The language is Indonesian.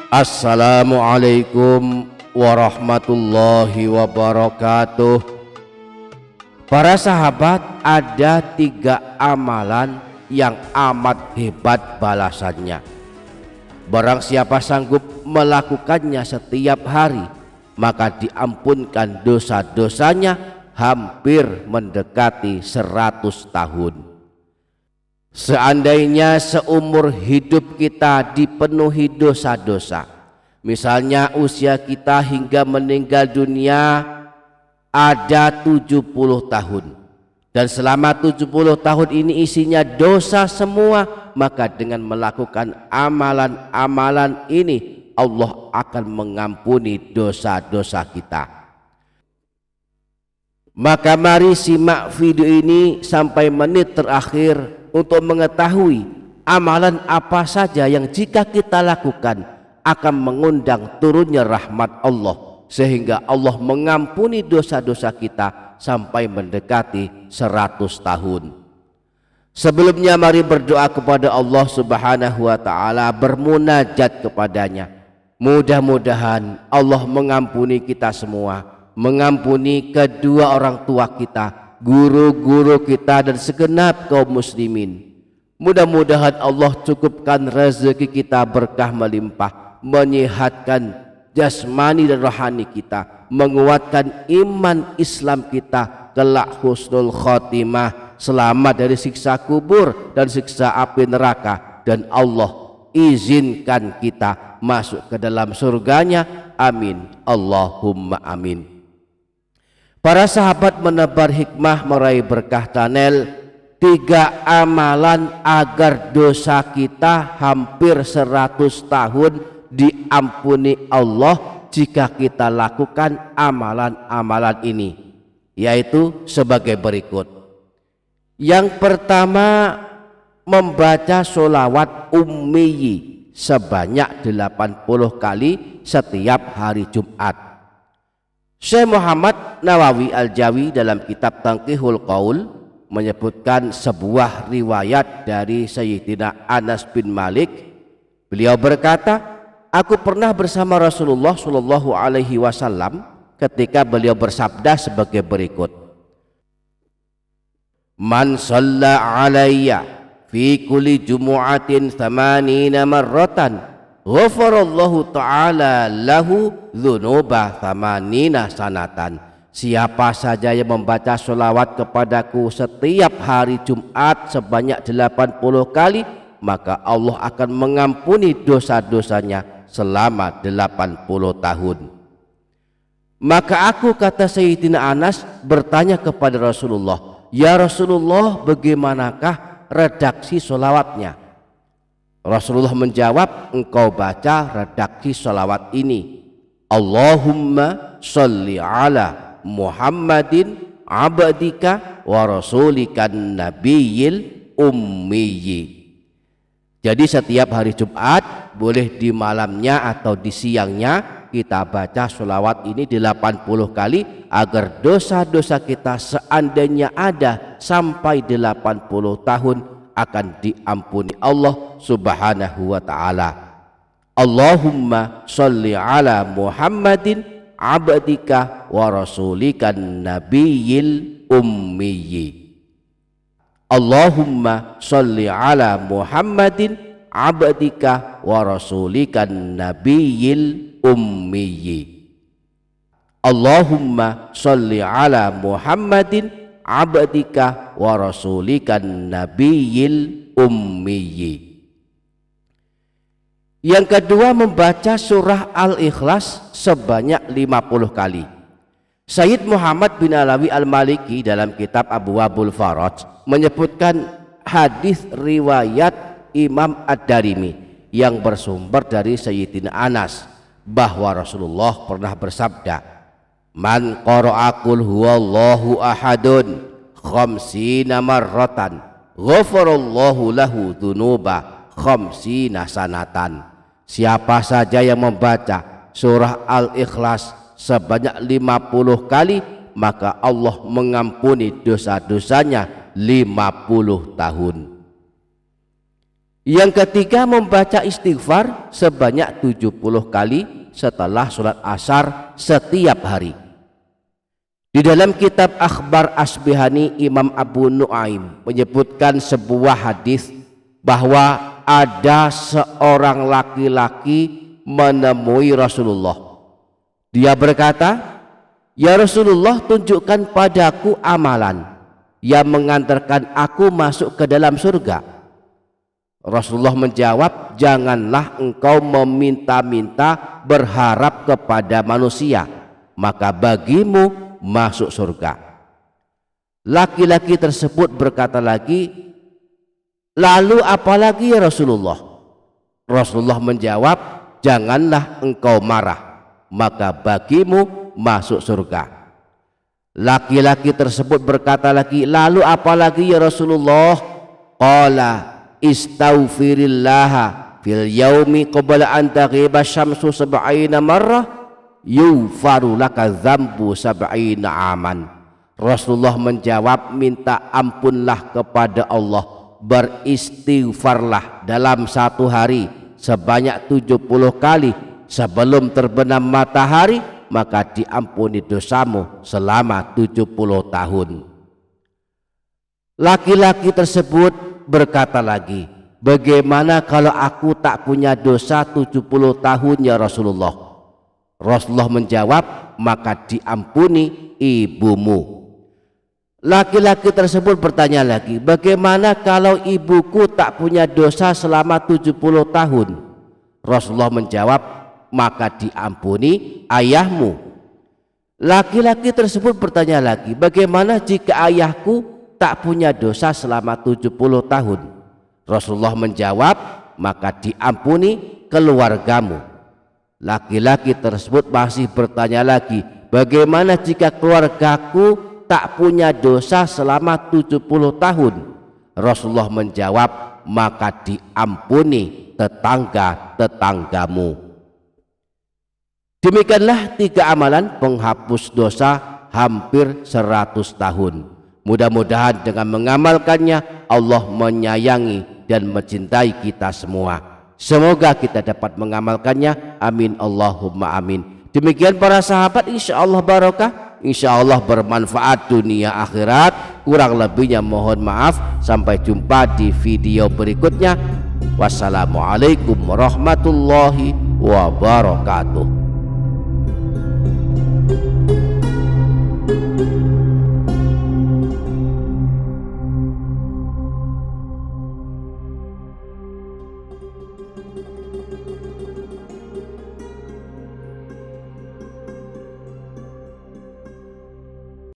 Assalamualaikum warahmatullahi wabarakatuh. Para sahabat, ada 3 amalan yang amat hebat balasannya. Barang siapa sanggup melakukannya setiap hari, maka diampunkan dosa-dosanya hampir mendekati 100 tahun. Seandainya seumur hidup kita dipenuhi dosa-dosa, misalnya usia kita hingga meninggal dunia ada 70 tahun, dan selama 70 tahun ini isinya dosa semua, maka dengan melakukan amalan-amalan ini Allah akan mengampuni dosa-dosa kita. Maka mari simak video ini sampai menit terakhir untuk mengetahui amalan apa saja yang jika kita lakukan akan mengundang turunnya rahmat Allah, sehingga Allah mengampuni dosa-dosa kita sampai mendekati 100 tahun. Sebelumnya mari berdoa kepada Allah Subhanahu wa ta'ala, bermunajat kepadanya. Mudah-mudahan Allah mengampuni kita semua, mengampuni kedua orang tua kita, guru-guru kita, dan segenap kaum muslimin. Mudah-mudahan Allah cukupkan rezeki kita berkah melimpah, menyehatkan jasmani dan rohani kita, menguatkan iman Islam kita, kelak husnul khotimah, selamat dari siksa kubur dan siksa api neraka, dan Allah izinkan kita masuk ke dalam surganya. Amin, Allahumma amin. Para sahabat menebar hikmah meraih berkah channel, 3 amalan agar dosa kita hampir 100 tahun diampuni Allah jika kita lakukan amalan-amalan ini, yaitu sebagai berikut. Yang pertama, membaca sholawat ummiyi sebanyak 80 kali setiap hari Jumat. Syekh Muhammad Nawawi Al-Jawi dalam kitab Tanqihul Qaul menyebutkan sebuah riwayat dari Sayyidina Anas bin Malik. Beliau berkata, aku pernah bersama Rasulullah Shallallahu Alaihi Wasallam ketika beliau bersabda sebagai berikut: Man shalla alayya fi kulli jumu'atin 80 marratan ghafarallahu ta'ala lahu dzunuba 80 sanatan. Siapa saja yang membaca sholawat kepadaku setiap hari Jumat sebanyak 80 kali, maka Allah akan mengampuni dosa-dosanya selama 80 tahun. Maka aku, kata Sayyidina Anas, bertanya kepada Rasulullah, ya Rasulullah, bagaimanakah redaksi sholawatnya? Rasulullah menjawab, engkau baca redaksi sholawat ini: Allahumma sholli ala Muhammadin abdika wa rasulikan nabiyil ummiyi. Jadi setiap hari Jumat, boleh di malamnya atau di siangnya, kita baca sholawat ini 80 kali agar dosa-dosa kita seandainya ada sampai 80 tahun akan diampuni Allah Subhanahu wa ta'ala. Allahumma sholli ala Muhammadin abdika wa rasulikan nabiyil ummiyi. Allahumma sholli ala Muhammadin abdika wa rasulikan nabiyil ummiyi. Allahumma sholli ala Muhammadin abdika wa rasulikan nabiyil ummiyi. Yang kedua, membaca surah Al-Ikhlas sebanyak 50 kali. Sayyid Muhammad bin Alawi Al-Maliki dalam kitab Abwabul Faraj menyebutkan hadis riwayat Imam Ad-Darimi yang bersumber dari Sayyidina Anas bahwa Rasulullah pernah bersabda, Man qara'a qul huwallahu ahadun khamsina marratan ghafarallahu lahu dzunuba khamsina sanatan. Siapa saja yang membaca surah Al-Ikhlas sebanyak 50 kali, maka Allah mengampuni dosa-dosanya 50 tahun. Yang ketiga, membaca istighfar sebanyak 70 kali setelah sholat asar setiap hari. Di dalam kitab Akhbar Asbihani, Imam Abu Nuaim menyebutkan sebuah hadis bahwa ada seorang laki-laki menemui Rasulullah. Dia berkata, "Ya Rasulullah, tunjukkan padaku amalan yang mengantarkan aku masuk ke dalam surga." Rasulullah menjawab, "Janganlah engkau meminta-minta berharap kepada manusia, maka bagimu masuk surga." Laki-laki tersebut berkata lagi, "Lalu apalagi ya Rasulullah?" Rasulullah menjawab, "Janganlah engkau marah, maka bagimu masuk surga." Laki-laki tersebut berkata lagi, "Lalu apalagi ya Rasulullah?" Qala, "Istaghfirillaha fil yaumi qabla an taghiba syamsu sab'ina marrah yufaru laka dzambu sab'ina aman." Rasulullah menjawab, "Minta ampunlah kepada Allah, beristighfarlah dalam satu hari sebanyak 70 kali sebelum terbenam matahari, maka diampuni dosamu selama 70 tahun. Laki-laki tersebut berkata lagi, "Bagaimana kalau aku tak punya dosa 70 tahun ya Rasulullah?" Rasulullah menjawab, "Maka diampuni ibumu." Laki-laki tersebut bertanya lagi, "Bagaimana kalau ibuku tak punya dosa selama 70 tahun?" Rasulullah menjawab, "Maka diampuni ayahmu." Laki-laki tersebut bertanya lagi, "Bagaimana jika ayahku tak punya dosa selama 70 tahun?" Rasulullah menjawab, "Maka diampuni keluargamu." Laki-laki tersebut masih bertanya lagi, "Bagaimana jika keluargaku tak punya dosa selama 70 tahun?" Rasulullah menjawab, "Maka diampuni tetangga-tetanggamu." Demikianlah 3 amalan penghapus dosa hampir 100 tahun. Mudah-mudahan dengan mengamalkannya Allah menyayangi dan mencintai kita semua. Semoga kita dapat mengamalkannya. Amin Allahumma amin. Demikian para sahabat, insyaallah barokah, insyaallah bermanfaat dunia akhirat. Kurang lebihnya mohon maaf. Sampai jumpa di video berikutnya. Wassalamualaikum warahmatullahi wabarakatuh.